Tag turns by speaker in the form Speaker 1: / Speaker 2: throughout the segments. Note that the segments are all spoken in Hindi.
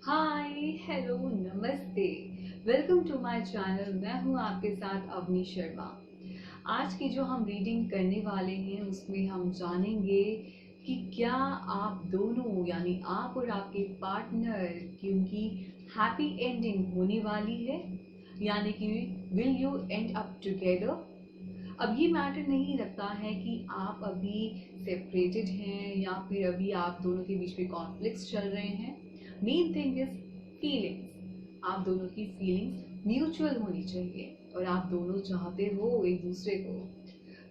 Speaker 1: हाय हेलो नमस्ते। Welcome to my channel. मैं हूं आपके साथ अवनी शर्मा। आज की जो हम रीडिंग करने वाले हैं उसमें हम जानेंगे कि क्या आप दोनों यानी आप और आपके पार्टनर की उनकी हैप्पी एंडिंग होने वाली है, यानी कि will you and up together. अब ये मैटर नहीं रखता है कि आप अभी सेपरेटेड हैं या फिर अभी आप दोनों के बीच में कॉन्फ्लिक्ट्स चल रहे हैं। Main thing is feelings. आप दोनों की फीलिंग्स म्यूचुअल होनी चाहिए और आप दोनों चाहते हो एक दूसरे को।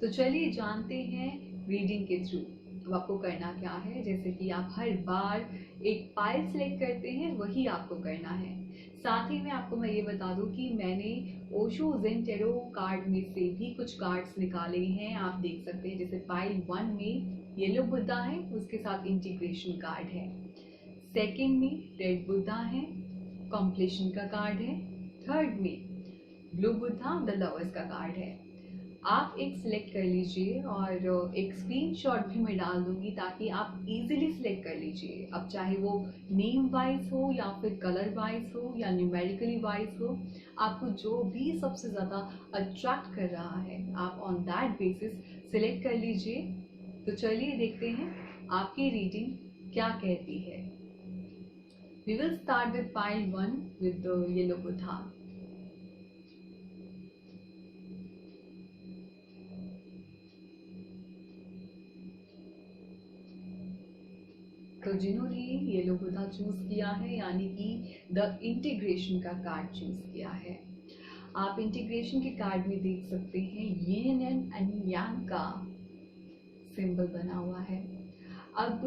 Speaker 1: तो चलिए जानते हैं रीडिंग के थ्रू। अब आपको करना क्या है, जैसे कि आप हर बार एक पाइल सेलेक्ट करते हैं वही आपको करना है। साथ ही में आपको मैं ये बता दूं कि मैंने ओशो जेन टेरो कार्ड में से भी कुछ कार्ड्स निकाले हैं। आप देख सकते हैं जैसे पाइल 1 में येलो बुद्धा है, उसके साथ इंटीग्रेशन कार्ड है। सेकंड में रेड बुद्धा है, कॉम्प्लेशन का कार्ड है। थर्ड में ब्लू बुद्धा द लवर्स का कार्ड है। आप एक सिलेक्ट कर लीजिए और एक स्क्रीनशॉट भी मैं डाल दूंगी ताकि आप इजीली सिलेक्ट कर लीजिए। अब चाहे वो नेम वाइज हो या फिर कलर वाइज हो या न्यूमेरिकली वाइज हो, आपको जो भी सबसे ज़्यादा अट्रैक्ट कर रहा है आप ऑन दैट बेसिस सिलेक्ट कर लीजिए। तो चलिए देखते हैं आपकी रीडिंग क्या कहती है। We will start with pile 1 with the yellow Buddha. तो जिन्होंने येलो बुद्धा चूज किया है यानी कि द इंटीग्रेशन का कार्ड चूज किया है, आप इंटीग्रेशन के कार्ड में देख सकते हैं यिन एंड यांग का सिंबल बना हुआ है। अब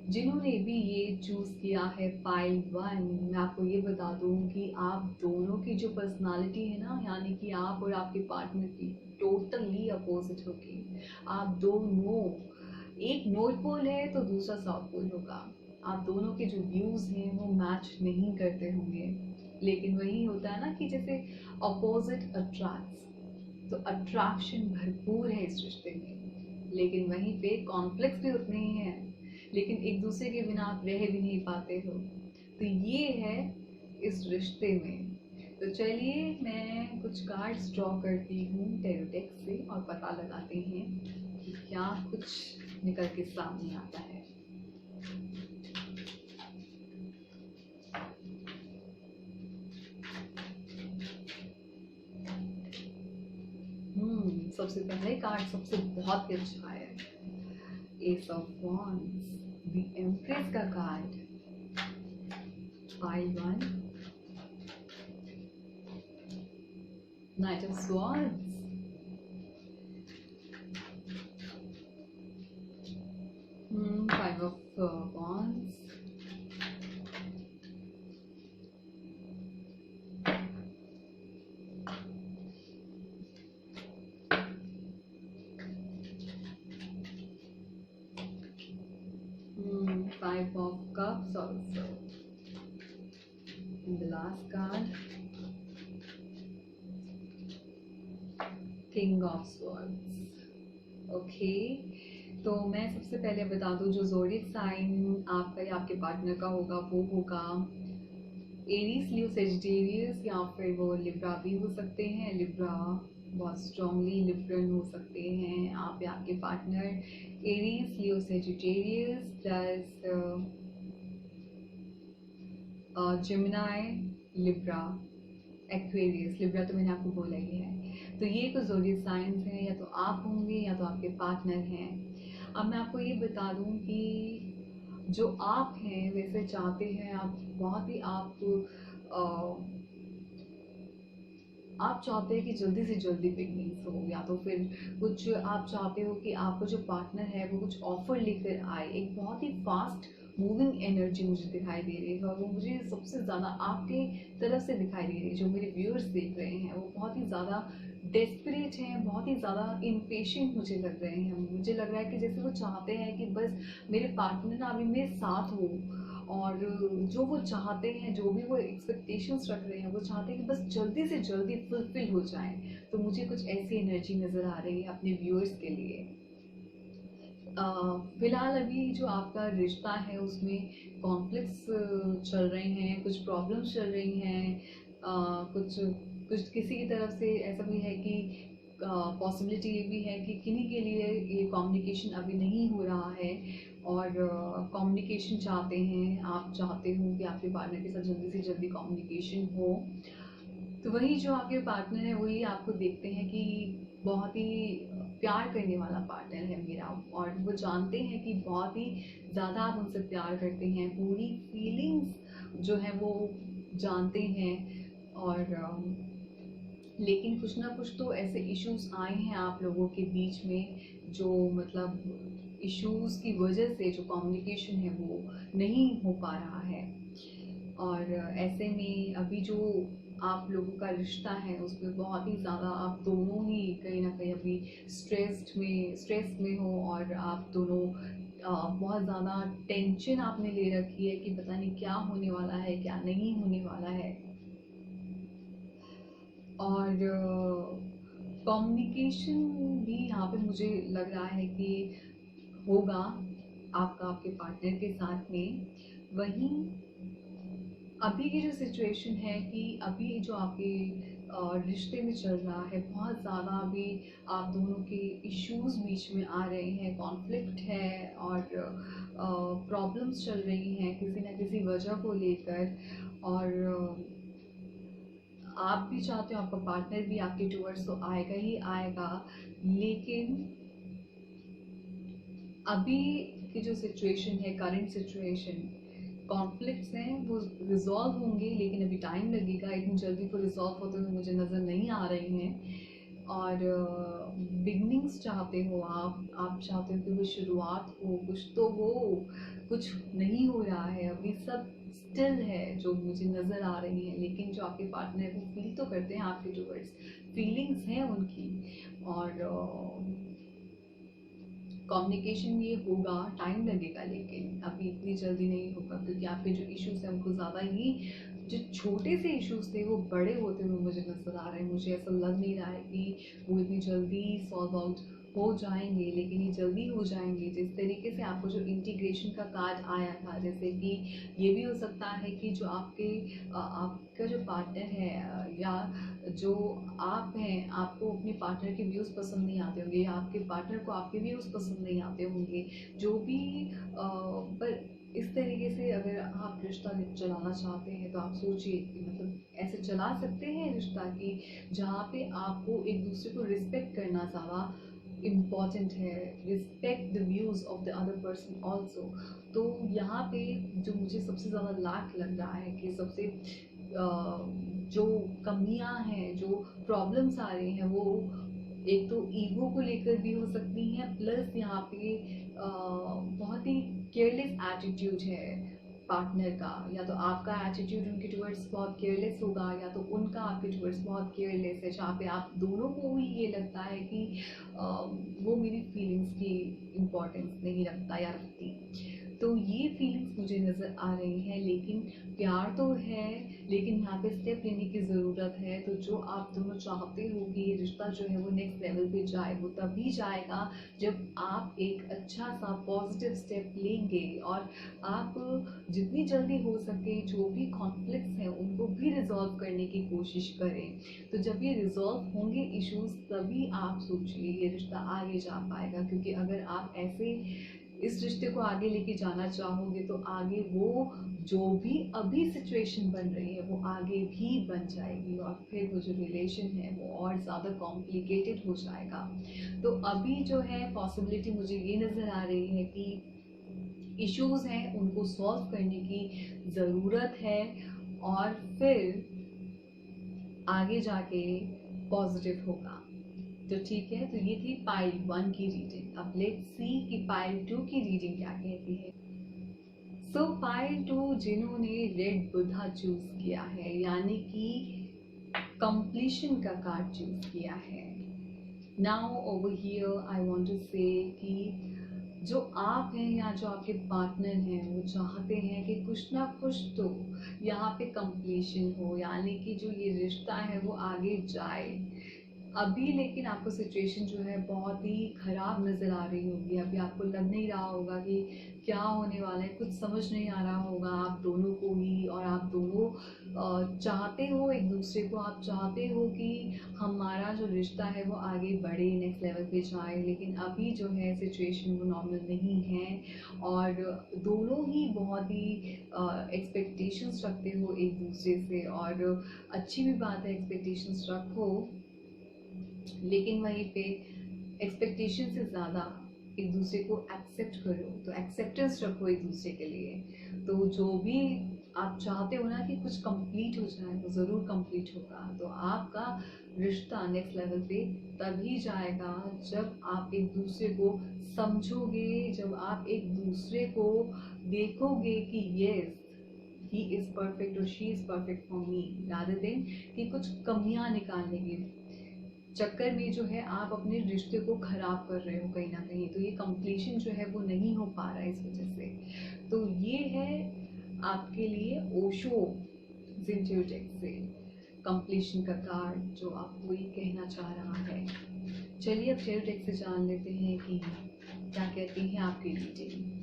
Speaker 1: जिन्होंने भी ये चूज किया है पाइल 1, मैं आपको ये बता दूं कि आप दोनों की जो पर्सनालिटी है ना, यानी कि आप और आपके पार्टनर की टोटली अपोजिट होगी। आप दोनों, एक नॉर्थ पोल है तो दूसरा साउथ पोल होगा। आप दोनों के जो व्यूज हैं वो मैच नहीं करते होंगे, लेकिन वही होता है ना कि जैसे अपोजिट अट्रैक्ट्स, तो अट्रैक्शन भरपूर है इस रिश्ते में। लेकिन वहीं पे कॉन्फ्लिक्ट्स भी उतने ही हैं, लेकिन एक दूसरे के बिना आप रह भी नहीं पाते हो। तो ये है इस रिश्ते में। तो चलिए मैं कुछ कार्ड्स ड्रॉ करती हूँ टैरो डेक से और पता लगाते हैं कि क्या कुछ निकल के सामने आता है। सबसे पहले कार्ड सबसे बहुत ही अच्छा है, ace of wands, the empress का card. Pile 1, knight of swords, five of wands, five of cups also. And the last card, king of swords. Okay, तो मैं सबसे पहले बता दूं जो ज़ोडिएक साइन आपका या आपके पार्टनर का होगा वो होगा एरीज, लियो, सेजिटेरियस या फिर वो लिब्रा भी हो सकते हैं। लिब्रा बहुत स्ट्रांगली लिब्रन हो सकते हैं आप या आपके partner. Aries, Leo, Sagittarius plus Gemini, Libra, Aquarius. Libra तो मैंने आपको बोला ही है। तो ये कुछ ज़ोडिएक साइंस हैं, या तो आप होंगे या तो आपके पार्टनर हैं। अब मैं आपको ये बता दूं कि जो आप हैं वैसे चाहते हैं आप बहुत ही, आप चाहते हैं कि जल्दी से जल्दी बिगनिंग्स हो, या तो फिर कुछ आप चाहते हो कि आपका जो पार्टनर है वो कुछ ऑफर लेकर आए। एक बहुत ही फास्ट मूविंग एनर्जी मुझे दिखाई दे रही है और वो मुझे सबसे ज़्यादा आपके तरफ से दिखाई दे रही है। जो मेरे व्यूअर्स देख रहे हैं वो बहुत ही ज़्यादा डेस्परेट हैं, बहुत ही ज़्यादा इम्पेशेंट मुझे लग रहे हैं। मुझे लग रहा है कि जैसे वो चाहते हैं कि बस मेरे पार्टनर ना अभी मेरे साथ हो, और जो वो चाहते हैं, जो भी वो एक्सपेक्टेशंस रख रहे हैं, वो चाहते हैं कि बस जल्दी से जल्दी फुलफिल हो जाए। तो मुझे कुछ ऐसी एनर्जी नज़र आ रही है अपने व्यूअर्स के लिए। फिलहाल अभी जो आपका रिश्ता है उसमें कॉन्फ्लिक्ट्स चल रहे हैं, कुछ प्रॉब्लम्स चल रही हैं, कुछ कुछ किसी की तरफ से ऐसा भी है कि पॉसिबिलिटी ये भी है कि किन्हीं के लिए ये कम्युनिकेशन अभी नहीं हो रहा है और कम्युनिकेशन चाहते हैं, आप चाहते हो कि आपके पार्टनर के साथ जल्दी से जल्दी कम्युनिकेशन हो। तो वही जो आपके पार्टनर है वही आपको देखते हैं कि बहुत ही प्यार करने वाला पार्टनर है मेरा, और वो जानते हैं कि बहुत ही ज़्यादा आप उनसे प्यार करते हैं, पूरी फीलिंग्स जो है वो जानते हैं। और लेकिन कुछ ना कुछ तो ऐसे इश्यूज आए हैं आप लोगों के बीच में, जो मतलब इश्यूज की वजह से जो कम्युनिकेशन है वो नहीं हो पा रहा है। और ऐसे में अभी जो आप लोगों का रिश्ता है उसमें बहुत ही ज़्यादा आप दोनों ही कहीं ना कहीं अभी स्ट्रेस में हो, और आप दोनों बहुत ज़्यादा टेंशन आपने ले रखी है कि पता नहीं क्या होने वाला है क्या नहीं होने वाला है। और कम्युनिकेशन भी यहाँ पे मुझे लग रहा है कि होगा आपका आपके पार्टनर के साथ में। वहीं अभी की जो सिचुएशन है कि अभी जो आपके रिश्ते में चल रहा है बहुत ज़्यादा अभी आप दोनों के इश्यूज बीच में आ रहे हैं, कॉन्फ्लिक्ट है और प्रॉब्लम्स चल रही हैं किसी न किसी वजह को लेकर। और आप भी चाहते हो, आपका पार्टनर भी आपके टूवर्ड्स तो आएगा ही आएगा, लेकिन अभी की जो सिचुएशन है, करंट सिचुएशन, कॉन्फ्लिक्ट्स हैं वो रिजॉल्व होंगे लेकिन अभी टाइम लगेगा, इतनी जल्दी वो रिजॉल्व होते हुए मुझे नज़र नहीं आ रही हैं। और बिगनिंग्स चाहते हो आप चाहते हो कि वो शुरुआत हो, कुछ तो हो, कुछ नहीं हो रहा है, अभी सब स्टिल है जो मुझे नज़र आ रही है। लेकिन जो आपके पार्टनर है वो फील तो करते हैं आपके टूवर्ड्स, फीलिंग्स हैं उनकी। और कम्युनिकेशन ये होगा, टाइम लगेगा लेकिन अभी इतनी जल्दी नहीं होगा, क्योंकि आपके जो इश्यूज हैं उनको ज़्यादा ही, जो छोटे से इश्यूज थे वो बड़े होते हुए मुझे नज़र आ रहे हैं। मुझे ऐसा लग नहीं रहा है कि वो इतनी जल्दी सॉल्व आउट हो जाएंगे, लेकिन ये जल्दी हो जाएंगे। जिस तरीके से आपको जो इंटीग्रेशन का कार्ड आया था, जैसे कि ये भी हो सकता है कि जो आपका जो पार्टनर है या जो आप हैं, आपको अपने पार्टनर के व्यूज़ पसंद नहीं आते होंगे, या आपके पार्टनर को आपके व्यूज़ पसंद नहीं आते होंगे, जो भी पर इस तरीके से अगर आप रिश्ता चलाना चाहते हैं तो आप सोचिए कि मतलब ऐसे चला सकते हैं रिश्ता की जहाँ पे आपको एक दूसरे को रिस्पेक्ट करना ज़्यादा इम्पॉर्टेंट है, respect the views of the other person also. तो यहाँ पे जो मुझे सबसे ज़्यादा लाख लग रहा है कि सबसे जो कमियां हैं, जो प्रॉब्लम्स आ रही हैं, वो एक तो ईगो को लेकर भी हो सकती हैं, प्लस यहाँ पे बहुत ही केयरलेस एटीट्यूड है पार्टनर का। या तो आपका एटीट्यूड उनके टुवर्ड्स बहुत केयरलेस होगा, या तो उनका आपके टुवर्ड्स बहुत केयरलेस है, जहाँ पे आप दोनों को ही ये लगता है कि वो मेरी फीलिंग्स की इम्पोर्टेंस नहीं रखता या रखती। तो ये फीलिंग्स मुझे नज़र आ रही हैं, लेकिन प्यार तो है, लेकिन यहाँ पे स्टेप लेने की ज़रूरत है। तो जो आप दोनों चाहते हो कि ये रिश्ता जो है वो नेक्स्ट लेवल पे जाए, वो तभी जाएगा जब आप एक अच्छा सा पॉजिटिव स्टेप लेंगे, और आप जितनी जल्दी हो सके जो भी कॉन्फ्लिक्ट्स हैं उनको भी रिजॉल्व करने की कोशिश करें। तो जब ये रिजॉल्व होंगे इश्यूज, तभी आप सोचिए ये रिश्ता आगे जा पाएगा। क्योंकि अगर आप ऐसे इस रिश्ते को आगे लेके जाना चाहोगे तो आगे वो जो भी अभी सिचुएशन बन रही है वो आगे भी बन जाएगी, और फिर वो जो रिलेशन है वो और ज़्यादा कॉम्प्लिकेटेड हो जाएगा। तो अभी जो है पॉसिबिलिटी मुझे ये नज़र आ रही है कि इश्यूज हैं उनको सॉल्व करने की ज़रूरत है, और फिर आगे जाके पॉजिटिव होगा। तो ठीक है, तो ये थी पाइल 1 की रीडिंग। अब लेट्स सी कि पाइल 2 की रीडिंग क्या कहती है। सो पाइल 2 जिन्होंने रेड बुधा चूज किया है, यानी कि कंप्लीशन का कार्ड चूज किया है। Now over here I want to say कि जो आप हैं या जो आपके पार्टनर हैं वो चाहते हैं कि कुछ ना कुछ तो यहाँ पे कंप्लीशन हो, यानी कि जो ये रिश्ता है वो आगे जाए। अभी लेकिन आपको सिचुएशन जो है बहुत ही ख़राब नज़र आ रही होगी। अभी आपको लग नहीं रहा होगा कि क्या होने वाला है, कुछ समझ नहीं आ रहा होगा आप दोनों को ही। और आप दोनों चाहते हो एक दूसरे को, आप चाहते हो कि हमारा जो रिश्ता है वो आगे बढ़े, नेक्स्ट लेवल पे जाए। लेकिन अभी जो है सिचुएशन वो नॉर्मल नहीं है और दोनों ही बहुत ही एक्सपेक्टेशंस रखते हो एक दूसरे से। और अच्छी भी बात है, एक्सपेक्टेशंस रखो, लेकिन वहीं पे एक्सपेक्टेशन से ज़्यादा एक दूसरे को एक्सेप्ट करो, तो एक्सेप्टेंस रखो एक दूसरे के लिए। तो जो भी आप चाहते हो ना कि कुछ कंप्लीट हो जाए, वो ज़रूर कंप्लीट होगा। तो आपका रिश्ता नेक्स्ट लेवल पे तभी जाएगा जब आप एक दूसरे को समझोगे, जब आप एक दूसरे को देखोगे कि यस ही इज़ परफेक्ट और she is perfect for me, rather than कि कुछ कमियां निकालने के चक्कर में जो है आप अपने रिश्ते को खराब कर रहे हो कहीं ना कहीं। तो ये कंप्लीशन जो है वो नहीं हो पा रहा है इस वजह से। तो ये है आपके लिए ओशो जिंटोटेक से कंप्लीशन का कार्ड जो आपको ये कहना चाह रहा है। चलिए अब जिंटोटेक से जान लेते हैं कि क्या कहती हैं आपकी reading.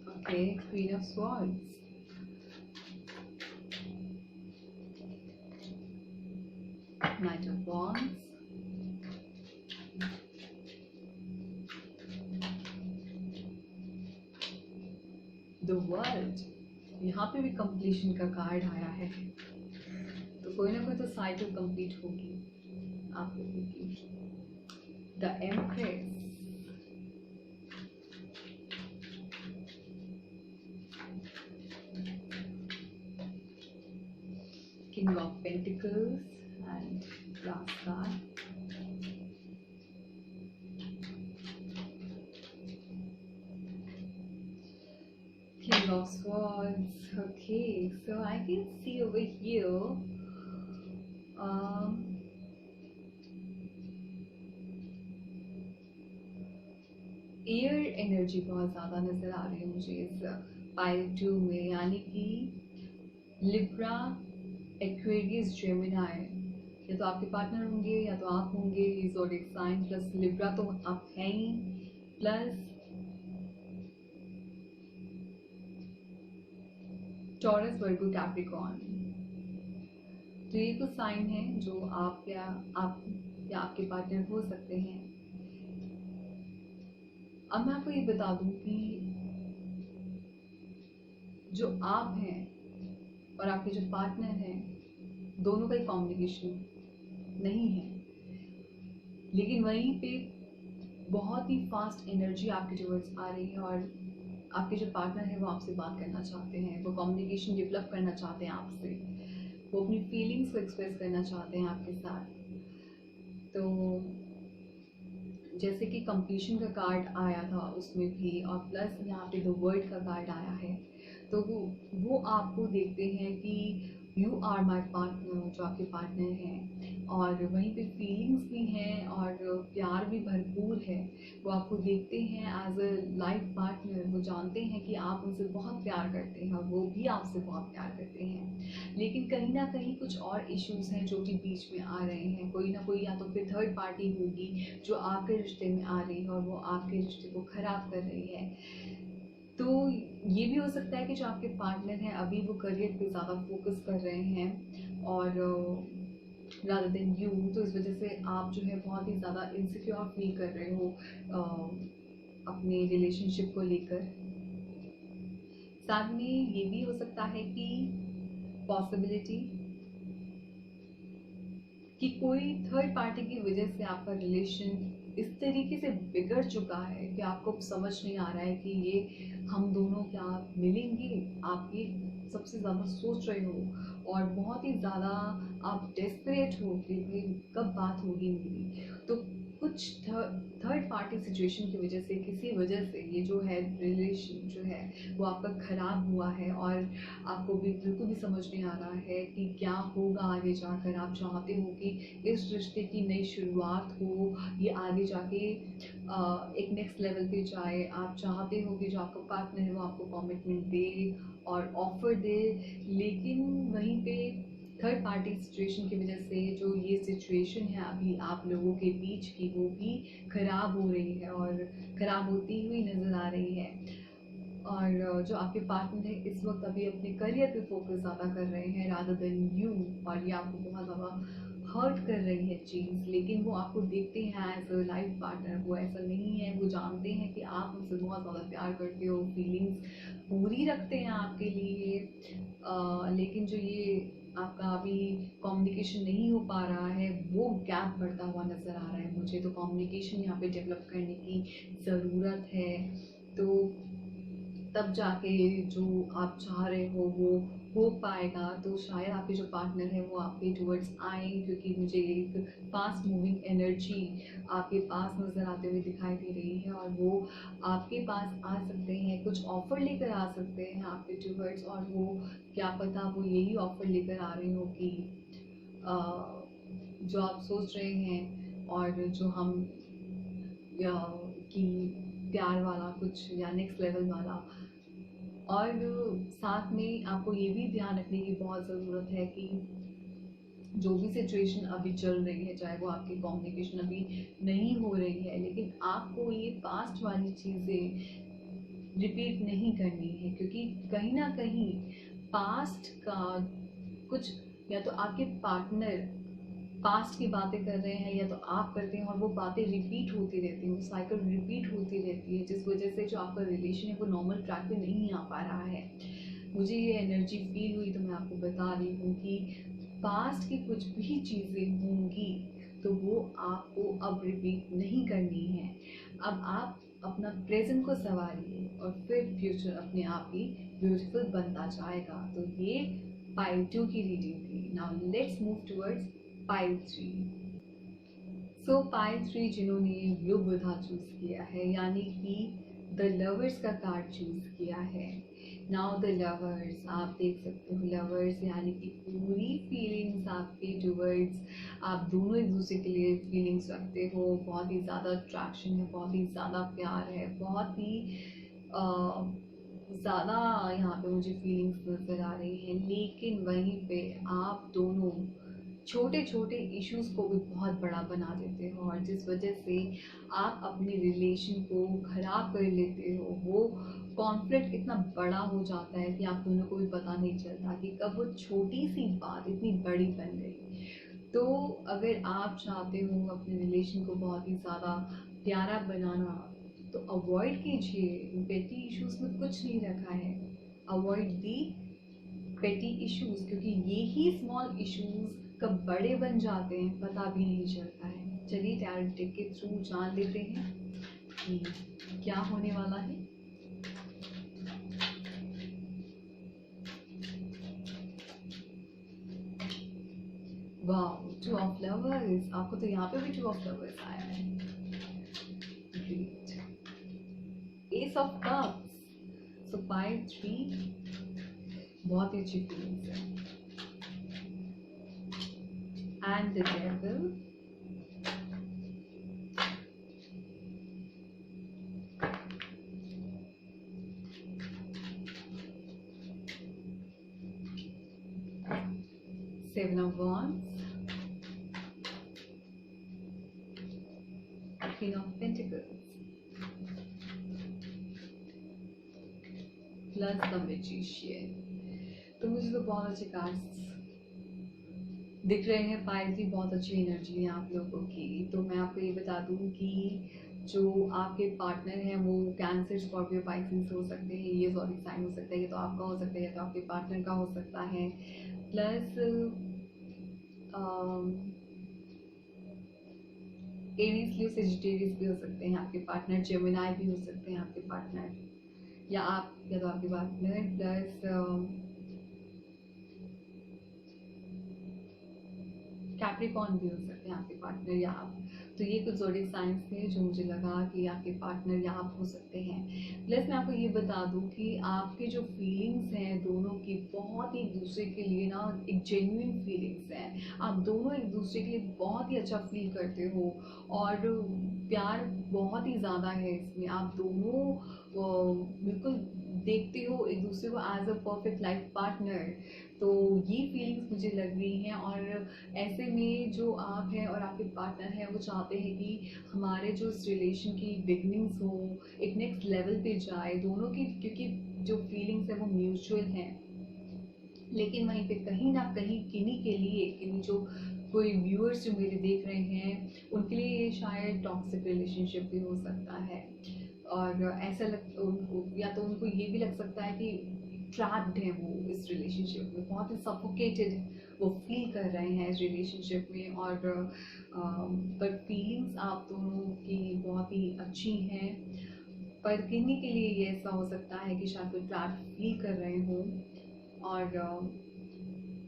Speaker 1: Okay, queen of swords, night of wands, the world. यहाँ पे भी कंप्लीशन का कार्ड आया है, तो कोई ना कोई तो साइकिल कंप्लीट होगी आप लोगों की। The empress, king of pentacles and last card King of Swords. Okay, so I can see over here air energy बहुत ज़्यादा नज़र आ रही है मुझे इस पाइल 2 में, यानी कि लिब्रा, एक्वेरियस, जेमिनाई। या तो आपके पार्टनर होंगे या तो आप होंगे, ज़ोडिएक साइन प्लस लिब्रा तो आप हैं ही, प्लस टॉरस, वर्गो, कैप्रिकॉर्न। तो ये कुछ साइन है जो आप या आपके पार्टनर हो सकते हैं। अब मैं आपको ये बता दूं कि जो आप हैं और आपके जो पार्टनर हैं, दोनों का ही कम्युनिकेशन नहीं है, लेकिन वहीं पे बहुत ही फास्ट एनर्जी आपके टुवर्ड्स आ रही है और आपके जो पार्टनर है वो आपसे बात करना चाहते हैं, वो कम्युनिकेशन डेवलप करना चाहते हैं आपसे, वो अपनी फीलिंग्स को एक्सप्रेस करना चाहते हैं आपके साथ। तो जैसे कि कंप्लीशन का कार्ड आया था उसमें भी, और प्लस यहाँ पे द वर्ड का कार्ड आया है, तो वो आपको देखते हैं कि यू आर माई पार्टनर, जो आपके पार्टनर हैं, और वहीं पे फीलिंग्स भी हैं और प्यार भी भरपूर है। वो आपको देखते हैं एज अ लाइफ पार्टनर, वो जानते हैं कि आप उनसे बहुत प्यार करते हैं और वो भी आपसे बहुत प्यार करते हैं। लेकिन कहीं ना कहीं कुछ और इश्यूज हैं जो कि बीच में आ रहे हैं। कोई ना कोई या तो फिर थर्ड पार्टी होगी जो आपके रिश्ते में आ रही है और वो आपके रिश्ते को खराब कर रही है। तो ये भी हो सकता है कि जो आपके पार्टनर हैं अभी वो करियर पे ज़्यादा फोकस कर रहे हैं और रादर देन यू, तो इस वजह से आप जो है बहुत ही ज़्यादा इनसिक्योर फील कर रहे हो अपने रिलेशनशिप को लेकर। साथ में ये भी हो सकता है कि पॉसिबिलिटी कि कोई थर्ड पार्टी की वजह से आपका रिलेशन इस तरीके से बिगड़ चुका है कि आपको समझ नहीं आ रहा है कि ये हम दोनों क्या मिलेंगे। आप ये सबसे ज़्यादा सोच रहे हो और बहुत ही ज़्यादा आप डेस्परेट हो कि भाई कब बात होगी मेरी। तो कुछ थर्ड पार्टी सिचुएशन की वजह से, किसी वजह से ये जो है रिलेशन जो है वो आपका ख़राब हुआ है, और आपको भी बिल्कुल भी समझ नहीं आ रहा है कि क्या होगा आगे जाकर। आप चाहते हो कि इस रिश्ते की नई शुरुआत हो, ये आगे जाके एक नेक्स्ट लेवल पे जाए। आप चाहते हो कि जो आपका पार्टनर है वो आपको कमिटमेंट दे और ऑफर दे, लेकिन वहीं पे थर्ड पार्टी सिचुएशन की वजह से जो ये सिचुएशन है अभी आप लोगों के बीच की, वो भी ख़राब हो रही है और ख़राब होती हुई नज़र आ रही है। और जो आपके पार्टनर है इस वक्त अभी अपने करियर पे फोकस ज़्यादा कर रहे हैं रादर देन यू, और ये आपको बहुत ज़्यादा हर्ट कर रही है चीज़। लेकिन वो आपको देखते हैं एज अ लाइफ पार्टनर, वो ऐसा नहीं है। वो जानते हैं कि आप उनसे बहुत ज़्यादा प्यार करते हो, फीलिंग्स पूरी रखते हैं आपके लिए। लेकिन जो ये आपका अभी कम्युनिकेशन नहीं हो पा रहा है, वो गैप बढ़ता हुआ नज़र आ रहा है मुझे। तो कम्युनिकेशन यहाँ पे डेवलप करने की ज़रूरत है, तो तब जाके जो आप चाह रहे हो वो पाएगा। तो शायद आपके जो पार्टनर है वो आपके टुवर्ड्स आए, क्योंकि मुझे एक फास्ट मूविंग एनर्जी आपके पास नज़र आते हुए दिखाई दे रही है, और वो आपके पास आ सकते हैं, कुछ ऑफ़र लेकर आ सकते हैं आपके टुवर्ड्स। और वो क्या पता वो यही ऑफ़र लेकर आ रहे हो कि जो आप सोच रहे हैं, और जो हम या कि प्यार वाला कुछ या नेक्स्ट लेवल वाला। और साथ में आपको ये भी ध्यान रखने की बहुत ज़रूरत है कि जो भी सिचुएशन अभी चल रही है, चाहे वो आपकी कम्युनिकेशन अभी नहीं हो रही है, लेकिन आपको ये पास्ट वाली चीज़ें रिपीट नहीं करनी है, क्योंकि कहीं ना कहीं पास्ट का कुछ, या तो आपके पार्टनर पास्ट की बातें कर रहे हैं या तो आप करते हैं, और वो बातें रिपीट होती रहती हैं, वो साइकिल रिपीट होती रहती है, जिस वजह से जो आपका रिलेशन है वो नॉर्मल ट्रैक पे नहीं आ पा रहा है। मुझे ये एनर्जी फील हुई, तो मैं आपको बता रही हूँ कि पास्ट की कुछ भी चीज़ें होंगी तो वो आपको अब रिपीट नहीं करनी है। अब आप अपना प्रेजेंट को संवारिए, और फिर फ्यूचर अपने आप ही ब्यूटीफुल बनता जाएगा। तो ये पाइल 2 की रीडिंग थी। Now let's move towards pile 3। So pile 3 जिन्होंने ब्लू बुधा चूज किया है, यानी कि द लवर्स का कार्ड चूज किया है। नाउ द लवर्स, आप देख सकते हो लवर्स यानी कि पूरी फीलिंग्स आपके टुवर्ड्स, आप दोनों एक दूसरे के लिए फीलिंग्स रखते हो, बहुत ही ज़्यादा अट्रैक्शन है, बहुत ही ज़्यादा प्यार है, बहुत ही ज़्यादा यहाँ पे मुझे फीलिंग्स नज़र आ रही हैं। लेकिन वहीं पे आप दोनों छोटे छोटे इश्यूज को भी बहुत बड़ा बना देते हो, और जिस वजह से आप अपने रिलेशन को ख़राब कर लेते हो। वो कॉन्फ्लिक्ट इतना बड़ा हो जाता है कि आप दोनों को भी पता नहीं चलता कि कब वो छोटी सी बात इतनी बड़ी बन गई। तो अगर आप चाहते हो अपने रिलेशन को बहुत ही ज़्यादा प्यारा बनाना, तो अवॉइड कीजिए, पेटी इश्यूज में कुछ नहीं रखा है। अवॉइड दी पेटी इश्यूज, क्योंकि ये ही स्मॉल इश्यूज कब बड़े बन जाते हैं पता भी नहीं चलता है। चलिए टैरो डेक के थ्रू जान लेते हैं कि क्या होने वाला है। Wow, 2 of lovers. आपको तो यहाँ पे भी 2 ऑफ लवर्स आया है। Great. S of cups. So pile 3 बहुत ही अच्छी फीलिंग्स है। And the devil. Seven of Wands, Queen of Pentacles, plus the Magician। तो मुझे तो बहुत अच्छे कार्ड्स दिख रहे हैं। पाइल की बहुत अच्छी एनर्जी है आप लोगों की। तो मैं आपको ये बता दूं कि जो आपके पार्टनर हैं वो कैंसर, स्कॉर्पियो, पाइसेस हो सकते हैं। ये सॉरी साइन हो सकता है, ये तो आपका हो सकता है, या तो आपके पार्टनर का हो सकता है। प्लस एरीज, लियो, सेजिटेरियस भी हो सकते हैं आपके पार्टनर। जेमिनाई भी हो सकते हैं आपके पार्टनर, या आप, या तो आपके पार्टनर। प्लस कैप्रिकॉर्न भी हो सकते हैं आपके पार्टनर, या आप। तो ये कुछ ज़ोडिएक साइंस थे जो मुझे लगा कि आपके पार्टनर या आप हो सकते हैं। प्लस मैं आपको ये बता दूं कि आपके जो फीलिंग्स हैं दोनों की बहुत ही एक दूसरे के लिए ना एक जेन्युइन फीलिंग्स हैं। आप दोनों एक दूसरे के लिए बहुत ही अच्छा फील करते हो और प्यार बहुत ही ज़्यादा है इसमें। आप दोनों बिल्कुल देखते हो एक दूसरे को as a perfect life partner. तो ये फीलिंग्स मुझे लग रही हैं और ऐसे में जो आप हैं और आपके पार्टनर हैं वो चाहते हैं कि हमारे जो इस रिलेशन की बिगनिंग्स हो एक नेक्स्ट लेवल पे जाए दोनों की, क्योंकि जो फीलिंग्स है वो म्यूचुअल हैं। लेकिन वहीं पे कहीं ना कहीं किन्हीं जो कोई व्यूअर्स जो मेरे देख रहे हैं उनके लिए ये शायद टॉक्सिक रिलेशनशिप भी हो सकता है। और ऐसा लग उनको, या तो उनको ये भी लग सकता है कि ट्रैप्ड है वो इस रिलेशनशिप में, बहुत ही सफोकेटेड वो फील कर रहे हैं इस रिलेशनशिप में। और पर फीलिंग्स आप दोनों की बहुत ही अच्छी हैं, पर किन्हीं के लिए ये ऐसा हो सकता है कि शायद कोई ट्रैप फील कर रहे हो और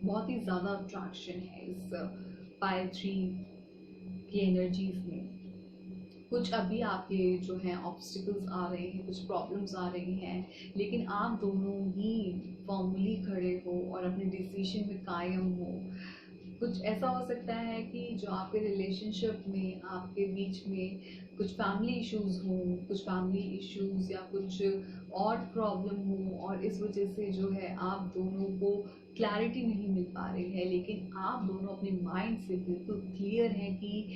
Speaker 1: बहुत ही ज़्यादा अट्रैक्शन है इस पायल 3 की एनर्जीज में। कुछ अभी आपके जो हैं ऑब्स्टिकल्स आ रहे हैं, कुछ प्रॉब्लम्स आ रही हैं, लेकिन आप दोनों ही फॉर्मली खड़े हो और अपने डिसीजन में कायम हो। कुछ ऐसा हो सकता है कि जो आपके रिलेशनशिप में आपके बीच में कुछ फैमिली इश्यूज हो, कुछ फैमिली इश्यूज या कुछ और प्रॉब्लम हो और इस वजह से जो है आप दोनों को क्लैरिटी नहीं मिल पा रही है। लेकिन आप दोनों अपने माइंड से बिल्कुल क्लियर हैं कि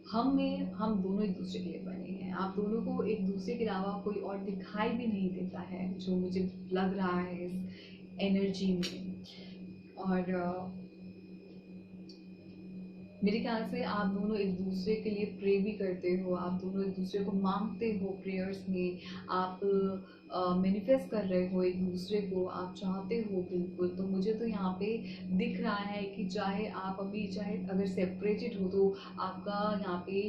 Speaker 1: हम दोनों एक दूसरे के लिए बने हैं। आप दोनों को एक दूसरे के अलावा कोई और दिखाई भी नहीं देता है, जो मुझे लग रहा है इस एनर्जी में। और मेरे ख्याल से आप दोनों एक दूसरे के लिए प्रे भी करते हो, आप दोनों एक दूसरे को मांगते हो प्रेयर्स में, आप मैनिफेस्ट कर रहे हो एक दूसरे को, आप चाहते हो बिल्कुल। तो मुझे तो यहाँ पे दिख रहा है कि चाहे आप अभी चाहे अगर सेपरेटेड हो तो आपका यहाँ पे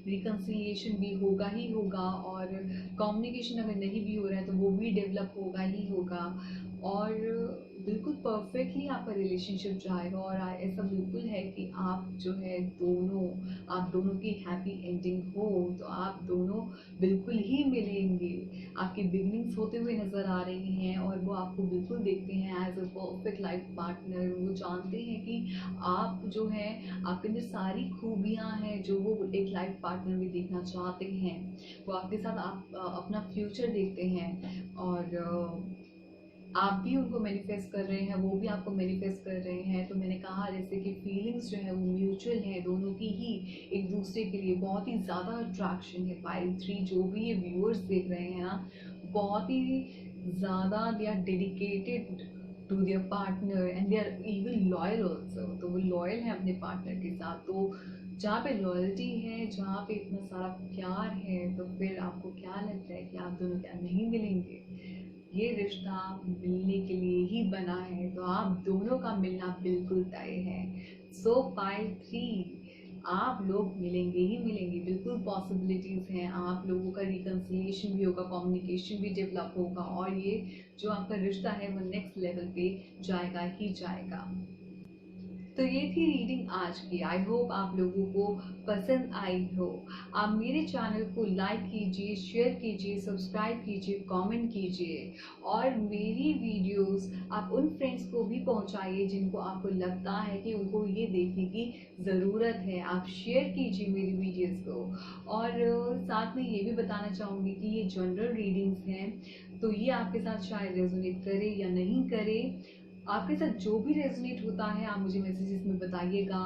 Speaker 1: रिकन्सिलिएशन भी होगा ही होगा, और कम्युनिकेशन अगर नहीं भी हो रहा है तो वो भी डेवलप होगा ही होगा। और बिल्कुल परफेक्टली आपका रिलेशनशिप जाएगा और ऐसा बिल्कुल है कि आप जो है आप दोनों की हैप्पी एंडिंग हो, तो आप दोनों बिल्कुल ही मिलेंगे। आपकी बिगनिंग्स होते हुए नजर आ रही हैं और वो आपको बिल्कुल देखते हैं as a perfect life partner. वो जानते हैं कि आप जो है आपके अंदर सारी खूबियां हैं जो वो एक लाइफ पार्टनर में देखना चाहते हैं। वो आपके साथ आप अपना फ्यूचर देखते हैं और आप भी उनको मैनिफेस्ट कर रहे हैं, वो भी आपको मैनिफेस्ट कर रहे हैं। तो मैंने कहा जैसे कि फीलिंग्स जो है वो म्यूचुअल है दोनों की ही एक दूसरे के लिए, बहुत ही ज़्यादा अट्रैक्शन है। पायल 3 जो भी ये व्यूअर्स देख रहे हैं ना, बहुत ही ज़्यादा they are dedicated to their partner and they are even loyal also. तो वो लॉयल है अपने पार्टनर के साथ। तो जहाँ पे लॉयल्टी है, जहाँ पे इतना सारा प्यार है, तो फिर आपको क्या लगता है कि आप दोनों क्या नहीं मिलेंगे? ये रिश्ता मिलने के लिए ही बना है, तो आप दोनों का मिलना बिल्कुल तय है। सो पायल 3 आप लोग मिलेंगे ही मिलेंगे, बिल्कुल पॉसिबिलिटीज हैं। आप लोगों का रिकन्सिलिएशन भी होगा, कम्युनिकेशन भी डेवलप होगा और ये जो आपका रिश्ता है वो नेक्स्ट लेवल पे जाएगा ही जाएगा। तो ये थी रीडिंग आज की। आई होप आप लोगों को पसंद आई हो। आप मेरे चैनल को लाइक कीजिए, शेयर कीजिए, सब्सक्राइब कीजिए, कमेंट कीजिए और मेरी वीडियोस आप उन फ्रेंड्स को भी पहुंचाइए जिनको आपको लगता है कि उनको ये देखने की ज़रूरत है। आप शेयर कीजिए मेरी वीडियोस को। और साथ में ये भी बताना चाहूँगी कि ये जनरल रीडिंग्स हैं, तो ये आपके साथ शायद रेजोनेट करे या नहीं करे। आपके साथ जो भी रेजोनेट होता है आप मुझे मैसेजेस में बताइएगा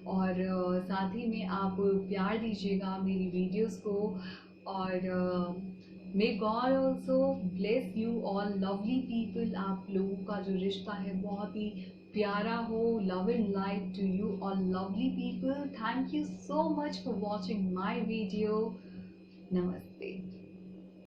Speaker 1: और साथ ही में आप प्यार दीजिएगा मेरी वीडियोस को। और may God also bless you all lovely people. आप लोगों का जो रिश्ता है बहुत ही प्यारा हो। Love and light to you all lovely people. Thank you so much for watching my video. नमस्ते।